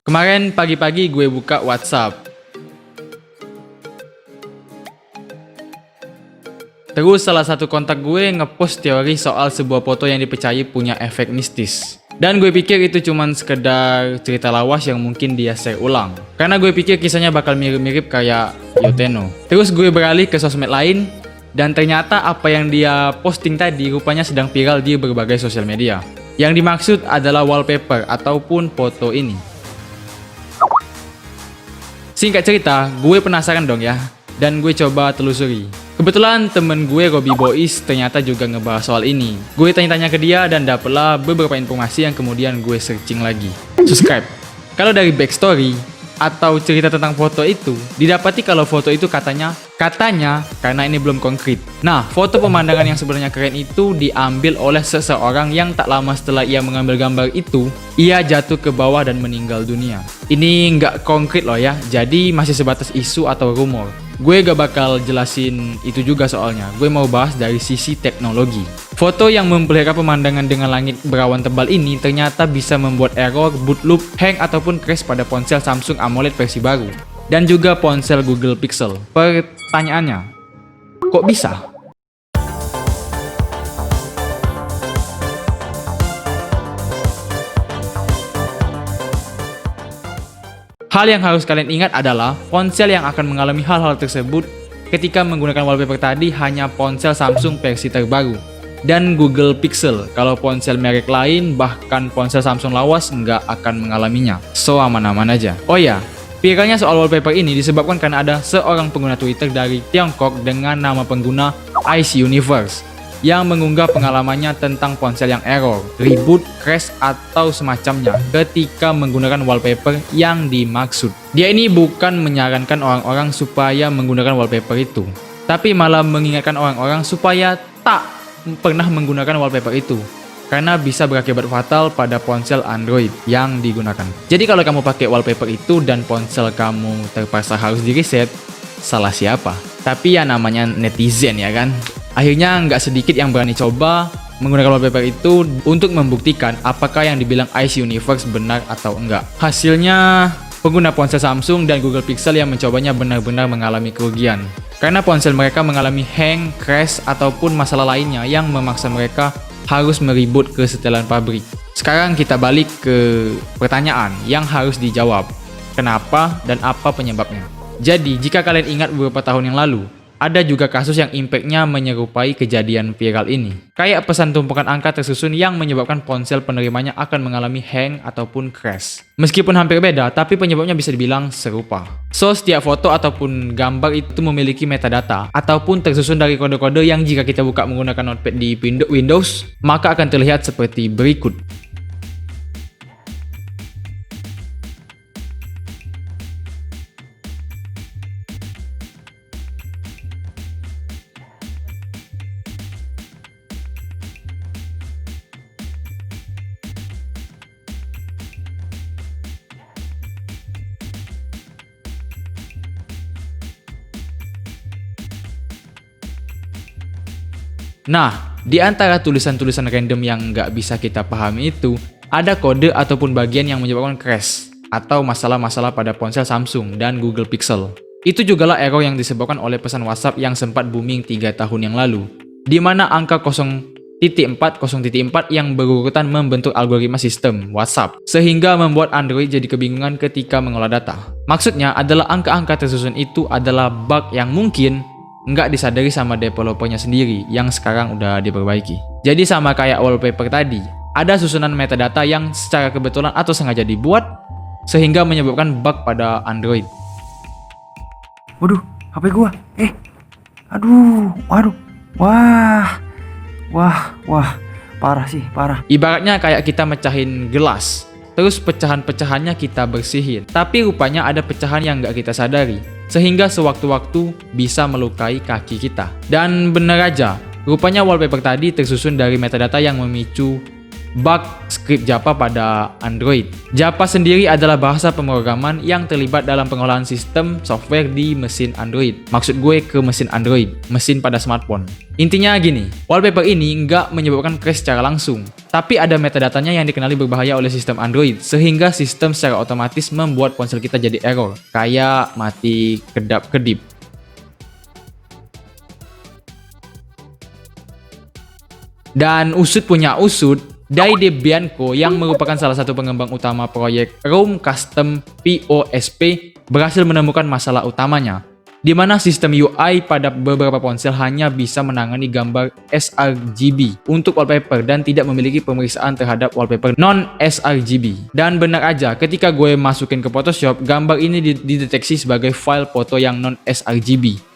Kemarin pagi-pagi gue buka WhatsApp. Terus salah satu kontak gue ngepost teori soal sebuah foto yang dipercayai punya efek mistis. Dan gue pikir itu cuman sekedar cerita lawas yang mungkin dia share ulang. Karena gue pikir kisahnya bakal mirip-mirip kayak Yoteno. Terus gue beralih ke sosmed lain, dan ternyata apa yang dia posting tadi rupanya sedang viral di berbagai sosial media. Yang dimaksud adalah wallpaper ataupun foto ini. Singkat cerita, gue penasaran dong ya, dan gue coba telusuri. Kebetulan temen gue Robby Boys ternyata juga ngebahas soal ini. Gue tanya-tanya ke dia dan dapetlah beberapa informasi yang kemudian gue searching lagi. Subscribe. Kalau dari backstory atau cerita tentang foto itu, didapati kalau foto itu katanya karena ini belum konkret. Nah, foto pemandangan yang sebenarnya keren itu diambil oleh seseorang yang tak lama setelah ia mengambil gambar itu, ia jatuh ke bawah dan meninggal dunia. Ini nggak konkret loh ya, jadi masih sebatas isu atau rumor. Gue gak bakal jelasin itu juga soalnya, gue mau bahas dari sisi teknologi. Foto yang memperlihatkan pemandangan dengan langit berawan tebal ini ternyata bisa membuat error, boot loop, hang ataupun crash pada ponsel Samsung AMOLED versi baru. Dan juga ponsel Google Pixel. Pertanyaannya, kok bisa? Hal yang harus kalian ingat adalah ponsel yang akan mengalami hal-hal tersebut ketika menggunakan wallpaper tadi hanya ponsel Samsung versi terbaru dan Google Pixel. Kalau ponsel merek lain bahkan ponsel Samsung lawas nggak akan mengalaminya. So aman-aman aja. Oh ya, viralnya soal wallpaper ini disebabkan karena ada seorang pengguna Twitter dari Tiongkok dengan nama pengguna Ice Universe yang mengunggah pengalamannya tentang ponsel yang error, reboot, crash, atau semacamnya ketika menggunakan wallpaper yang dimaksud. Dia ini bukan menyarankan orang-orang supaya menggunakan wallpaper itu, tapi malah mengingatkan orang-orang supaya tak pernah menggunakan wallpaper itu, karena bisa berakibat fatal pada ponsel Android yang digunakan. Jadi kalau kamu pakai wallpaper itu dan ponsel kamu terpaksa harus di-reset, salah siapa? Tapi ya namanya netizen ya kan? Akhirnya nggak sedikit yang berani coba menggunakan wallpaper itu untuk membuktikan apakah yang dibilang Ice Universe benar atau enggak. Hasilnya, pengguna ponsel Samsung dan Google Pixel yang mencobanya benar-benar mengalami kerugian. Karena ponsel mereka mengalami hang, crash, ataupun masalah lainnya yang memaksa mereka harus mereboot ke setelan pabrik. Sekarang kita balik ke pertanyaan yang harus dijawab. Kenapa dan apa penyebabnya? Jadi, jika kalian ingat beberapa tahun yang lalu, ada juga kasus yang impact-nya menyerupai kejadian viral ini. Kayak pesan tumpukan angka tersusun yang menyebabkan ponsel penerimanya akan mengalami hang ataupun crash. Meskipun hampir beda, tapi penyebabnya bisa dibilang serupa. So, setiap foto ataupun gambar itu memiliki metadata ataupun tersusun dari kode-kode yang jika kita buka menggunakan notepad di Windows, maka akan terlihat seperti berikut. Nah, di antara tulisan-tulisan random yang nggak bisa kita pahami itu, ada kode ataupun bagian yang menyebabkan crash atau masalah-masalah pada ponsel Samsung dan Google Pixel. Itu jugalah error yang disebabkan oleh pesan WhatsApp yang sempat booming 3 tahun yang lalu, di mana angka 0.4 yang berurutan membentuk algoritma sistem WhatsApp, sehingga membuat Android jadi kebingungan ketika mengolah data. Maksudnya adalah angka-angka tersusun itu adalah bug yang mungkin nggak disadari sama developernya sendiri yang sekarang udah diperbaiki. Jadi sama kayak wallpaper tadi, ada susunan metadata yang secara kebetulan atau sengaja dibuat sehingga menyebabkan bug pada Android. Waduh, HP gua. Aduh. Wah. Parah sih, parah. Ibaratnya kayak kita mecahin gelas, terus pecahan-pecahannya kita bersihin. Tapi rupanya ada pecahan yang nggak kita sadari, sehingga sewaktu-waktu bisa melukai kaki kita. Dan bener aja, rupanya wallpaper tadi tersusun dari metadata yang memicu bug script Java pada Android. Java sendiri adalah bahasa pemrograman yang terlibat dalam pengolahan sistem software di mesin Android. Maksud gue ke mesin Android, mesin pada smartphone. Intinya gini, wallpaper ini nggak menyebabkan crash secara langsung, tapi ada metadatanya yang dikenali berbahaya oleh sistem Android, sehingga sistem secara otomatis membuat ponsel kita jadi error, kayak mati kedap-kedip. Dan usut punya usut, Daide Bianco yang merupakan salah satu pengembang utama proyek Chrome Custom POSP berhasil menemukan masalah utamanya, di mana sistem UI pada beberapa ponsel hanya bisa menangani gambar sRGB untuk wallpaper dan tidak memiliki pemeriksaan terhadap wallpaper non-sRGB. Dan benar aja, ketika gue masukin ke Photoshop, gambar ini dideteksi sebagai file foto yang non-sRGB.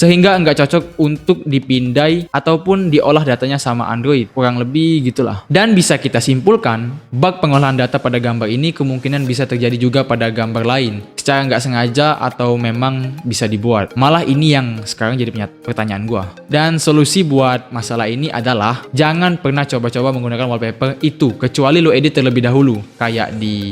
Sehingga nggak cocok untuk dipindai ataupun diolah datanya sama Android, kurang lebih gitulah. Dan bisa kita simpulkan, bug pengolahan data pada gambar ini kemungkinan bisa terjadi juga pada gambar lain, secara nggak sengaja atau memang bisa dibuat. Malah ini yang sekarang jadi pertanyaan gua. Dan solusi buat masalah ini adalah jangan pernah coba-coba menggunakan wallpaper itu, kecuali lo edit terlebih dahulu, kayak di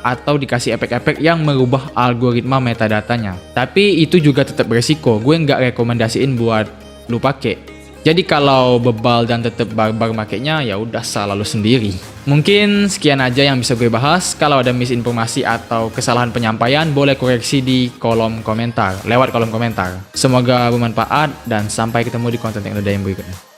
atau dikasih efek-efek yang merubah algoritma metadatanya. Tapi itu juga tetap beresiko, gue nggak rekomendasiin buat lu pakai. Jadi kalau bebal dan tetap barbar makainya, ya udah salah lu sendiri. Mungkin sekian aja yang bisa gue bahas. Kalau ada misinformasi atau kesalahan penyampaian, boleh koreksi di kolom komentar, lewat kolom komentar. Semoga bermanfaat dan sampai ketemu di konten yang berikutnya.